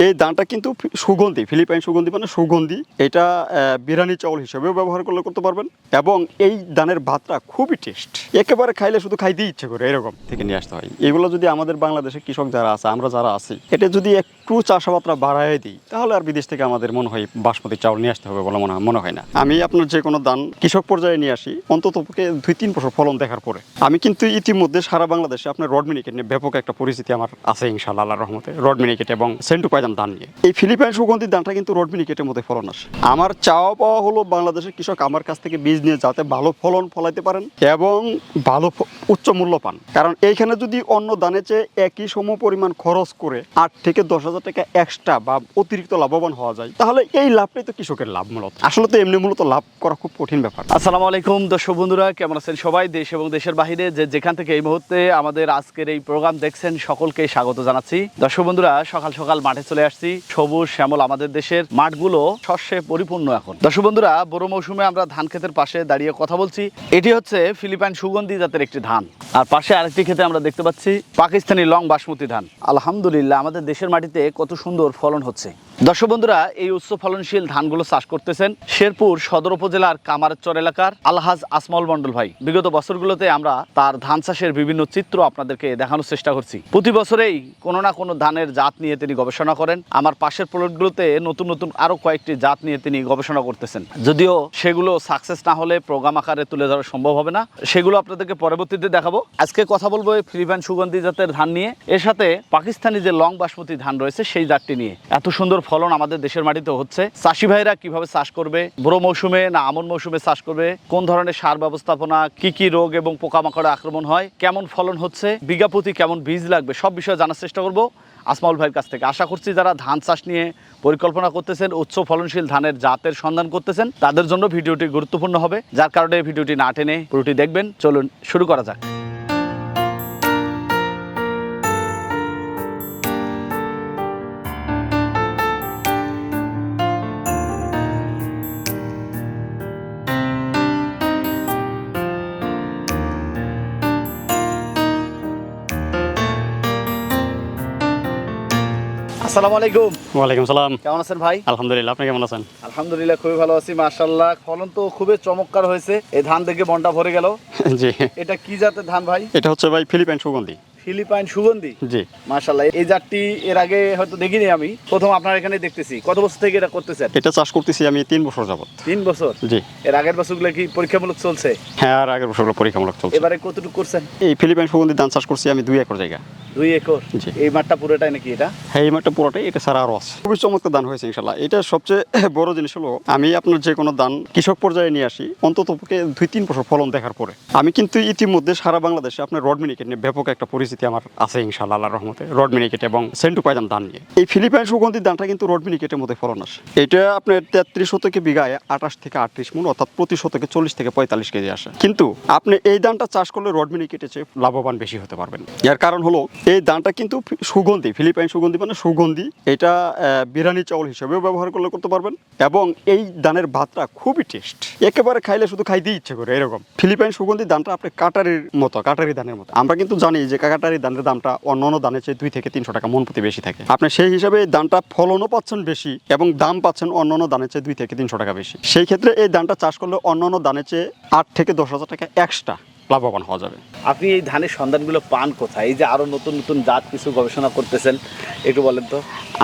এই ধানটা কিন্তু সুগন্ধি, ফিলিপাইন সুগন্ধি মানে সুগন্ধি। এটা বিরিয়ানি চাউল হিসেবেও ব্যবহার করতে পারবেন এবং এই ধানের ভাতটা খুবই টেস্ট, একেবারে খাইলে শুধু খাইতেই ইচ্ছে করে, এরকম থেকে নিয়ে আসতে হয়। এগুলো যদি আমাদের বাংলাদেশের কৃষক যারা আছে, আমরা যারা আছি, এটা যদি একটু চাষাবাদটা বাড়াই দিই, তাহলে আর বিদেশ থেকে আমাদের মনে হয় বাসমতি চাউল নিয়ে আসতে হবে বলে মনে হয় না। আমি আপনার যে কোনো ধান কৃষক পর্যায়ে নিয়ে আসি অন্তত 2-3 বছর ফলন দেখার পরে। আমি কিন্তু ইতিমধ্যে সারা বাংলাদেশে আপনার রড মিনিকেট নিয়ে ব্যাপক একটা পরিস্থিতি আমার আছে ইনশাআল্লাহ, আল্লাহর রহমতে। রড মিনিকেট এবং সেন্টু পাইদাম ধান নিয়ে এই ফিলিপাইন সুগন্ধির ধানটা কিন্তু রড মিনিকেটের মধ্যে ফলন আসে। আমার চাওয়া পাওয়া হলো বাংলাদেশের কৃষক আমার কাছ থেকে বীজ নিয়ে যাতে ভালো ফলন ফলাইতে পারেন এবং ভালো উচ্চ মূল্য পান। কারণ এইখানে যদি অন্য ধানের চেয়ে একই সম পরিমাণ খরচ করে 8 থেকে 10,000 টাকা এক্সট্রা বা অতিরিক্ত লাভবান হওয়া যায়, তাহলে এই লাভটাই তো কৃষকের লাভ। মূলত আসলে তো এমনি মূলত লাভ করা খুব কঠিন ব্যাপার। আসসালামু আলাইকুম দর্শক বন্ধুরা, কেমন আছেন সবাই? দেশ এবং দেশের বাইরে যেখান থেকে এই মুহূর্তে আমাদের আজকের এই প্রোগ্রাম দেখছেন, সকলকে স্বাগত জানাচ্ছি। দর্শক বন্ধুরা, সকাল সকাল মাঠে চলে আসছি। সবুজ শ্যামল আমাদের দেশের মাঠগুলো শস্যে পরিপূর্ণ। এখন দর্শক বন্ধুরা, বড় মৌসুমে আমরা ধান ক্ষেতের পাশে দাঁড়িয়ে কথা বলছি। এটি হচ্ছে ফিলিপাইন সুগন্ধি জাতের একটি ধান। আর পাশে আরেকটি ক্ষেতে আমরা দেখতে পাচ্ছি পাকিস্তানি লং বাসমতি ধান। আলহামদুলিল্লাহ, আমাদের দেশের মাটিতে কত সুন্দর ফলন হচ্ছে। দর্শক বন্ধুরা, এই উচ্চ ফলনশীল ধানগুলো চাষ করতেছেন শেরপুর সদর উপজেলার কামারচর এলাকার আলহাজ আসমাউল মন্ডল ভাই। বিগত বছরগুলোতে আমরা তার ধান চাষের বিভিন্ন চিত্র আপনাদেরকে দেখানোর চেষ্টা করছি। প্রতি বছরেই কোনো না কোনো ধানের জাত নিয়ে তিনি গবেষণা করেন। আমার পাশের প্লটগুলোতে নতুন নতুন আরো কয়েকটি জাত নিয়ে তিনি গবেষণা করতেছেন। যদিও সেগুলো সাকসেস না হলে প্রোগ্রাম আকারে তুলে ধরা সম্ভব হবে না, সেগুলো আপনাদেরকে পরবর্তীতে দেখাবো। আজকে কথা বলবো এই ফিলিপাইন সুগন্ধি জাতের ধান নিয়ে, এর সাথে পাকিস্তানি যে লং বাসমতি ধান রয়েছে সেই জাতটি নিয়ে। এত সুন্দর ফলন আমাদের দেশের মাটিতে হচ্ছে। চাষি ভাইরা কিভাবে চাষ করবে, বড় মৌসুমে না আমন মৌসুমে চাষ করবে, কোন ধরনের সার ব্যবস্থাপনা, কি কি রোগ এবং পোকামাকড় আক্রমণ হয়, কেমন ফলন হচ্ছে, বিঘা প্রতি কেমন বীজ লাগবে, সব বিষয়ে জানার চেষ্টা করব আসমাউল ভাইয়ের কাছ থেকে। আশা করছি যারা ধান চাষ নিয়ে পরিকল্পনা করতেছেন, উচ্চ ফলনশীল ধানের জাতের সন্ধান করতেছেন, তাদের জন্য ভিডিওটি গুরুত্বপূর্ণ হবে। যার কারণে ভিডিওটি না টেনে পুরোটি দেখবেন। চলুন শুরু করা যাক। আসসালামু আলাইকুম। ওয়ালাইকুম সালাম। কেমন আছেন ভাই? আলহামদুলিল্লাহ, আপনি কেমন আছেন? আলহামদুলিল্লাহ, খুবই ভালো আছি মাশাআল্লাহ। ফলন তো খুবই চমৎকার হয়েছে। এই ধান দেখে মনটা ভরে গেল। জি, এটা কি জাতের ধান ভাই? এটা হচ্ছে ভাই ফিলিপাইন সুগন্ধি। ফিলিপাইন সুগন্ধি। জি মাশাআল্লাহ, এই জাতটি এর আগে হয়তো দেখিনি, আমি প্রথম আপনার এখানে দেখতেছি। কত বছর থেকে এটা করতেছেন? এটা চাষ করতেছি আমি 3 বছর যাবত। 3 বছর? জি। এর আগের বছরগুলো কি পরীক্ষামূলক চলছে? হ্যাঁ, আর আগের বছরগুলো পরীক্ষামূলক চলছে। এবারে কতটুকু করছেন? এই ফিলিপাইন সুগন্ধি ধান চাষ করছি আমি 2 একর জায়গা। 2 একর? জি। এই মাঠটা পুরোটাই নাকি এটা? হ্যাঁ, এই মাঠটা পুরোটাই, এটা ছাড়া আরও আছে। খুবই চমৎকার ধান হয়েছে ইনশাল্লাহ। এটা সবচেয়ে বড় জিনিস হলো, আমি আপনার যে কোনো ধান কৃষক পর্যায়ে নিয়ে আসি অন্তত 2-3 বছর ফলন দেখার পরে। আমি কিন্তু ইতিমধ্যে সারা বাংলাদেশে আপনার রড মিনিকেট নিয়ে ব্যাপক একটা পরিস্থিতি আমার আছে ইনশাল্লাহ, আল্লাহর রহমতে। রড মিনিকেট এবং সেন্টু পাইদাম ধান নিয়ে এই ফিলিপাইন সুগন্ধির ধানটা কিন্তু রড মিনিকেটের মধ্যে ফলন আসে। এটা আপনার 33 শতকে বিঘায় 28 থেকে 38 মণ, অর্থাৎ প্রতি শতকে 40 থেকে 45 কেজি আসে। কিন্তু আপনি এই ধানটা চাষ করলে রড মিনিকেটের চেয়ে লাভবান বেশি হতে পারবেন। এর কারণ হলো, এই ধানটা কিন্তু সুগন্ধি, ফিলিপাইন সুগন্ধি মানে সুগন্ধি। এটা বিরিয়ানি চাউল হিসেবেও ব্যবহার করতে পারবেন এবং এই ধানের ভাতটা খুবই টেস্ট, একেবারে খাইলে শুধু খাইতেই ইচ্ছে করে, এরকম। ফিলিপাইন সুগন্ধি ধানটা আপনি কাটারির মতো, কাটারি ধানের মতো। আমরা কিন্তু জানি যে কাটারি ধানের দামটা অন্যান্য ধানের চেয়ে 2 থেকে 300 টাকা মন প্রতি বেশি থাকে। আপনি সেই হিসাবে এই ধানটা ফলনও পাচ্ছেন বেশি এবং দাম পাচ্ছেন অন্যান্য ধানের চেয়ে 2 থেকে 300 টাকা বেশি। সেই ক্ষেত্রে এই ধানটা চাষ করলে অন্যান্য ধানের চেয়ে 8 থেকে 10,000 টাকা এক্সট্রা লাভবান হওয়া যাবে। আপনি এই ধানের সন্ধানগুলো পান কোথায়? এই যে আরো নতুন নতুন জাত কিছু গবেষণা করতেছেন, একটু বলেন তো।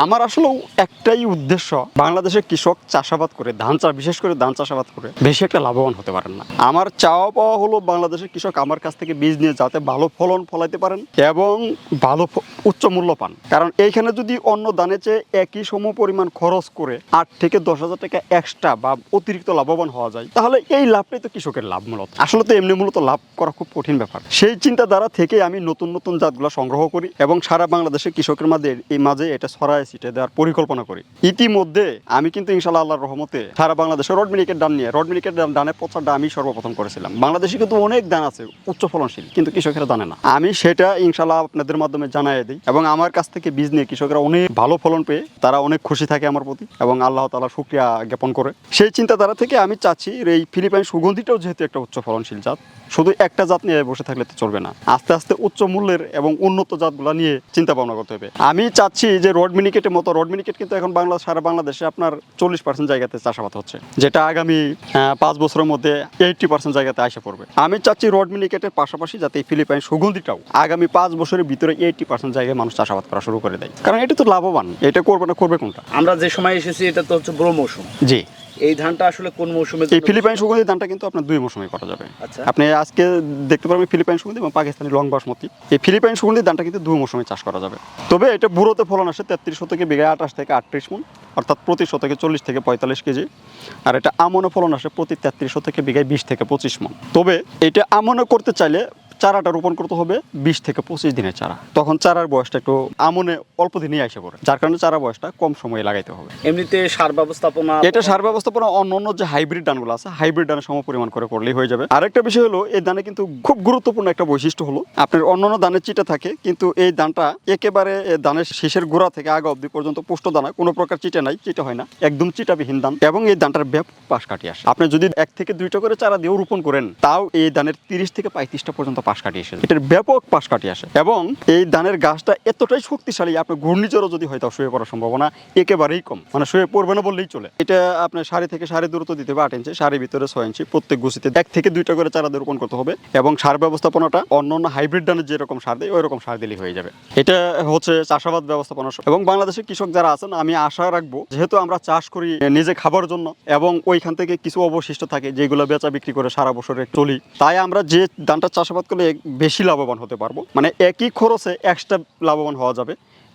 আমার আসলে একটাই উদ্দেশ্য, বাংলাদেশের কৃষক চাষাবাদ করে, ধান চাষ, বিশেষ করে ধান চাষাবাদ করে বেশি একটা লাভবান হতে পারেন না। আমার চাওয়া পাওয়া হলো বাংলাদেশের কৃষক আমার কাছ থেকে বীজ নিয়ে যাতে ভালো ফলন ফলাইতে পারেন এবং ভালো উচ্চ মূল্য পান। কারণ এইখানে যদি অন্য ধানের চেয়ে একই সম পরিমাণ খরচ করে 8 থেকে 10,000 টাকা এক্সট্রা বা অতিরিক্ত লাভবান হওয়া যায়, তাহলে এই লাভটাই তো কৃষকের লাভ। মূলত আসলে তো এমনি মূলত লাভ করা খুব কঠিন ব্যাপার। সেই চিন্তাধারা থেকে আমি নতুন নতুন জাতগুলো সংগ্রহ করি এবং সারা বাংলাদেশের কৃষকের মাঝে এটা ছড়ায় ছিটে দেওয়ার পরিকল্পনা করি। ইতিমধ্যে আমি কিন্তু ইনশাআল্লাহ আল্লাহর রহমতে সারা বাংলাদেশে রড মিনিকেট ধানের প্রচারটা আমি সর্বপ্রথম করেছিলাম। বাংলাদেশে কিন্তু অনেক ধান আছে উচ্চ ফলনশীল, কিন্তু কৃষকেরা জানে না। আমি সেটা ইনশাআল্লাহ আপনাদের মাধ্যমে জানাই দিই এবং আমার কাছ থেকে বীজ নিয়ে কৃষকরা অনেক ভালো ফলন পেয়ে তারা অনেক খুশি থাকে আমার প্রতি এবং আল্লাহ তাআলা শুকরিয়া জ্ঞাপন করে। সেই চিন্তাধারা থেকে আমি চাচ্ছি এই ফিলিপাইন সুগন্ধিটাও যেহেতু একটা উচ্চ ফলনশীল জাত, শুধু একটা জাত নিয়ে বসে থাকলে তো চলবে না, আস্তে আস্তে উচ্চ মূল্যের এবং উন্নত জাতগুলো নিয়ে চিন্তা ভাবনা করতে হবে। আমি চাচ্ছি যে রড মিনিকেটের মতো, রড মিনিকেট কিন্তু এখন সারা বাংলাদেশে আপনার 40% জায়গাতে চাষাবাদ হচ্ছে, যেটা আগামী 5 বছরের মধ্যে 80% জায়গাতে আসে পড়বে। আমি চাচ্ছি রড মিনিকেটের পাশাপাশি যাতে এই ফিলিপাইন সুগন্ধিটাও আগামী 5 বছরের ভিতরে 80% জায়গায় মানুষ চাষাবাদ করা শুরু করে দেয়, কারণ এটা তো লাভবান। এটা করবে না, করবে কোনটা? আমরা যে সময় এসেছি এটা তো হচ্ছে ব্রো মৌসুম। জি, এই ধানটা আসলে কোন মৌসুমে? এই ফিলিপাইন সুগন্ধি ধানটা কিন্তু আপনার 2 মৌসুমে করা যাবে। আচ্ছা। আপনি আজকে দেখতে পারবেন ফিলিপাইন সুগন্ধি এবং পাকিস্তানি লং বাসমতি। এই ফিলিপাইন সুগন্ধি ধানটা কিন্তু 2 মৌসুমে চাষ করা যাবে। তবে এটা বুড়োতে ফলন আসে 33 শতকে বিঘায় 28 থেকে 38 মণ, অর্থাৎ প্রতি শতকে 40 থেকে 45 কেজি। আর এটা আমনে ফলন আসে প্রতি 33 শতকে বিঘায় 20 থেকে 25 মণ। তবে এটা আমনে করতে চাইলে চারাটা রোপণ করতে হবে 20 থেকে 25 দিনের চারা, তখন চারার বয়সটা একটু আমনে অল্প দিনেই আসে পড়ে, যার কারণে চারা বয়সটা কম সময়ে লাগাইতে হবে। এমনিতে সার ব্যবস্থাপনা, এটা সার ব্যবস্থাপনা অন্য যে হাইব্রিড ধানগুলো আছে, হাইব্রিড ধানের সম পরিমাণ করে করলেই হয়ে যাবে। আরেকটা বিষয় হলো, এই ধানে কিন্তু খুব গুরুত্বপূর্ণ একটা বৈশিষ্ট্য হলো, আপনার অন্যান্য ধানের চিটা থাকে, কিন্তু এই ধানটা একেবারে ধানের শীষের গোড়া থেকে আগা অবধি পর্যন্ত পুষ্ট দানা, কোনো প্রকার চিটা নাই, চিটা হয় না, একদম চিটাবিহীন ধান। এবং এই ধানটার ব্যাপক পাশ কাটি আসে। আপনি যদি 1 থেকে 2টা করে চারা দিয়েও রোপণ করেন, তাও এই ধানের 30 থেকে 35টা পর্যন্ত পাশ কাটি আসে। এটার ব্যাপক পাশ কাটি আসে এবং এই ধানের গাছটা এতটাই শক্তিশালী, আপনার ঘূর্ণিঝড়ও যদি হয় তাও শুয়ে পড়ার সম্ভাবনা একেবারেই কম, মানে শুয়ে পড়বে না বললেই চলে। এটা আপনার সারি থেকে সারি দূরত্ব দিতে হবে 8 ইঞ্চি, সারির ভিতরে 6 ইঞ্চি, প্রত্যেক গুছিতে 1 থেকে 2টা করে চারা দিয়ে রোপণ করতে হবে। এবং সার ব্যবস্থাপনাটা অন্য হাইব্রিড ধানের যেরকম সার দেয় ওই রকম সার দিলেই হয়ে যাবে। এটা হচ্ছে চাষাবাদ ব্যবস্থাপনা। এবং বাংলাদেশের কৃষক যারা আছেন, আমি আশা রাখবো, যেহেতু আমরা চাষ করি নিজে খাবার জন্য এবং ওইখান থেকে কিছু অবশিষ্ট থাকে যেগুলো বেচা বিক্রি করে সারা বছরে চলি, তাই আমরা যে ধানটা চাষাবাদ করলে বেশি লাভবান হতে পারবো, মানে একই খরচে এক্সট্রা লাভবান হওয়া যাবে,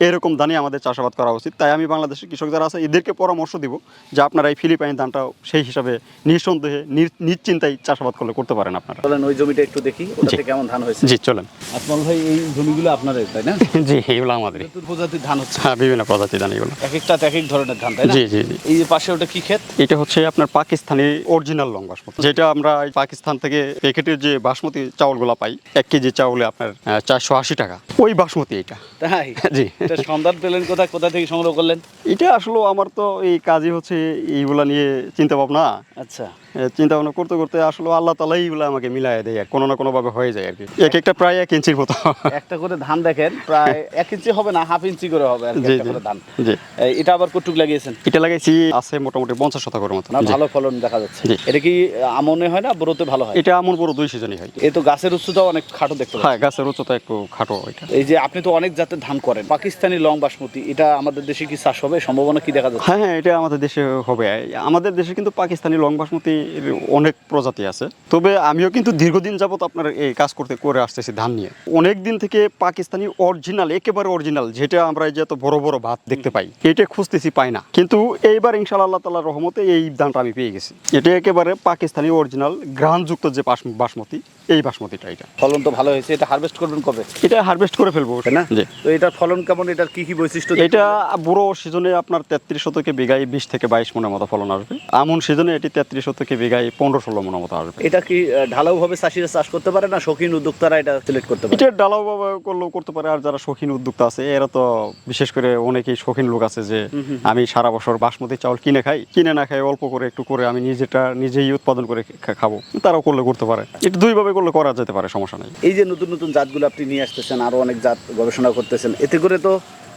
এরকম ধানই আমাদের চাষাবাদ করা উচিত। তাই আমি বাংলাদেশের কৃষক যারা আছে এদেরকে পরামর্শ দিব যে আপনারা এই ফিলিপাইন ধানটাও সেই হিসাবে নিঃসন্দেহে নিশ্চিন্তায় চাষাবাদ করতে পারেন আপনারা। চলেন ওই জমিটা একটু দেখি, ওটাতে কেমন ধান হয়েছে। জি চলেন। আসমাল ভাই, এই জমিগুলো আপনারই তাই না? জি, এগুলো আমাদেরই। প্রজাতির ধান হচ্ছে? হ্যাঁ, বিভিন্ন প্রজাতির ধান এগুলো, এক একটা এক এক ধরনের ধান তাই না? জি জি জি। এই যে পাশে ওটা কি ক্ষেত? এটা হচ্ছে আপনার পাকিস্তানি অরিজিনাল লং বাসমতি, যেটা আমরা পাকিস্তান থেকে প্যাকেটের যে বাসমতি চাউলগুলো পাই, 1 কেজি চাউলে আপনার 480 টাকা, ওই বাসমতি এটা। তাই? জি। এটা সন্ধান পেলেন কোথা থেকে সংগ্রহ করলেন? এটা আসলে আমার তো এই কাজই হচ্ছে এইগুলা নিয়ে চিন্তা ভাবনা। আচ্ছা। চিন্তা ভাবনা করতে করতে আসলে আল্লাহ তালাই এইগুলো আমাকে মিলাই দেয়, কোনো না কোনো ভাবে হয়ে যায় আর কি। এক একটা প্রায় 1 ইঞ্চির মতো। একটা করে ধান দেখেন, প্রায় 1 ইঞ্চি হবে না, হাফ ইঞ্চি করে হবে আর কি একটা করে ধান। জি। এটা আবার কতটুকু লাগিয়েছেন? এটা লাগাইছি আছে মোটামুটি 50 শতকের মতো। না, ভালো ফলন দেখা যাচ্ছে। জি। এটা কি আমনে হয় না বড়তে ভালো হয়? এটা আমন বড় 2 সিজনই হয়। এই তো গাছের উচ্চতাও অনেক খাটো দেখতে পাচ্ছি। হ্যাঁ, গাছের উচ্চতা একটু খাটো এটা। এই যে আপনি তো অনেক জাতের ধান করেন, পাকিস্তানি লং বাসমতি, এটা আমাদের দেশে কি চাষ হবে? সম্ভাবনা কি দেখা যাচ্ছে? হ্যাঁ হ্যাঁ, এটা আমাদের দেশে হবে। আমাদের দেশে কিন্তু পাকিস্তানি লং বাসমতি অনেক প্রজাতি আছে। তবে আমিও কিন্তু দীর্ঘদিন যাবত আপনার এই কাজ করে আসতেছি ধান নিয়ে। অনেক দিন থেকে পাকিস্তানি অরিজিনাল, একেবারে অরিজিনাল, যেটা আমরা এই যে এত বড় বড় ভাত দেখতে পাই, এটা খুঁজতেছি, পাই না। কিন্তু এইবার ইনশাআল্লাহ আল্লাহ তাআলার রহমতে এই ধানটা আমি পেয়ে গেছি। এটা একেবারে পাকিস্তানি অরিজিনাল গ্রানযুক্ত যে বাসমতি, এই বাসমতিটা। এটা ফলন তো ভালো হয়েছে। এটা হারভেস্ট করবেন কবে? এটা হারভেস্ট করে ফেলবো, তাই না? জি। তো এটার ফলন কেমন? এটার কি কি বৈশিষ্ট্য? এটা বুড়ো সিজনে আপনার 33 শতকে বিঘায় 20 থেকে 22 মনের মতো ফলন আসবে। আমন সিজনে এটি 33 শতকে বিঘায় 15-16 মনের মতো আসবে। এটা কি ঢালাও ভাবে চাষিরা চাষ করতে পারে না শৌখিন উদ্যোক্তারা এটা সিলেক্ট করতে পারে? এটা ডালাও ভাবে করলেও করতে পারে, আর যারা শৌখিন উদ্যোক্তা আছে এরা তো বিশেষ করে অনেকেই শৌখিন লোক আছে যে আমি সারা বছর বাসমতি চাউল কিনে না খাই, অল্প করে একটু করে আমি নিজেই উৎপাদন করে খাবো, তারাও করতে পারে। এটা 2 ভাবে করা যেতে পারে, সমস্যা নেই। এই যে নতুন নতুন জাতগুলো আপনি নিয়ে আসতেছেন, আরো অনেক জাত গবেষণা করতেছেন, এতে করে তো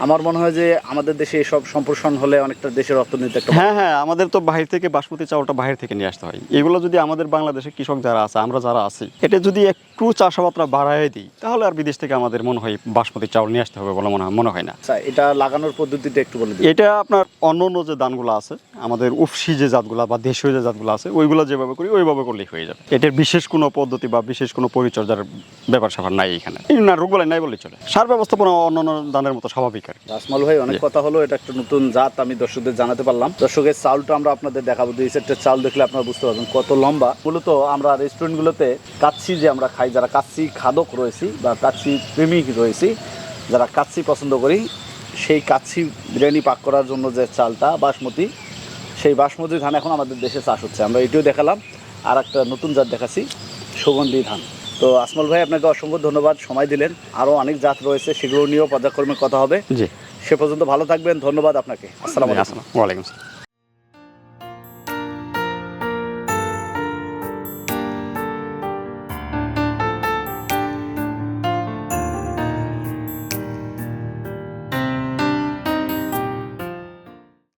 আমার মনে হয় যে আমাদের দেশে এসব সম্প্রসারণ হলে অনেকটা দেশের অর্থনীতি একটা। হ্যাঁ হ্যাঁ, আমাদের তো বাহির থেকে বাসমতি চাউলটা বাহির থেকে নিয়ে আসতে হয়। এগুলো যদি আমাদের বাংলাদেশের কৃষক যারা আছে, আমরা যারা আছি, এটা যদি একটু চাষাবাদটা বাড়ায় দিই, তাহলে আর বিদেশ থেকে আমাদের মনে হয় বাসমতি চাউল নিয়ে আসতে হবে বলে মনে হয় না। আচ্ছা, এটা লাগানোর পদ্ধতিটা একটু বলে দিন। এটা আপনার অন্য যে ধানগুলো আছে, আমাদের উফসি যে জাতগুলা বা দেশীয় যে জাতগুলো আছে, ওইগুলো যেভাবে করি ওইভাবে করলেই হয়ে যাবে। এটার বিশেষ কোনো পদ্ধতি বা বিশেষ কোনো পরিচর্যার ব্যাপার স্যাপার নাই এখানে, না রোগবালাই নাই বললেই চলে। সার ব্যবস্থাপনা অন্যান্য ধানের মতো স্বাভাবিক আর কি। আসমাল ভাই, অনেক কথা হলো, এটা একটা নতুন জাত আমি দর্শকদের জানাতে পারলাম। দর্শকের চাউলটা আমরা আপনাদের দেখাবো, দুই সেটের চাউল দেখলে আপনারা বুঝতে পারবেন কত লম্বা। মূলত আমরা রেস্টুরেন্টগুলোতে কাচ্চি যে আমরা খাই, যারা কাচ্চি খাদক রয়েছি বা কাচ্চি প্রেমিক রয়েছি, যারা কাচ্চি পছন্দ করি, সেই কাচ্চি বিরিয়ানি পাক করার জন্য যে চালটা বাসমতি, সেই বাসমতি ধান এখন আমাদের দেশে চাষ হচ্ছে। আমরা এটিও দেখালাম, আর একটা নতুন জাত দেখাচ্ছি, সুগন্ধি ধান। তো আসমাল ভাই, আপনাকে অসংখ্য ধন্যবাদ, সময় দিলেন। আরও অনেক জাত রয়েছে, সেগুলো নিয়েও পর্যায়ক্রমে কথা হবে। জি, সে পর্যন্ত ভালো থাকবেন। ধন্যবাদ আপনাকে। আসসালামু আলাইকুম। ওয়ালাইকুম আসসালাম।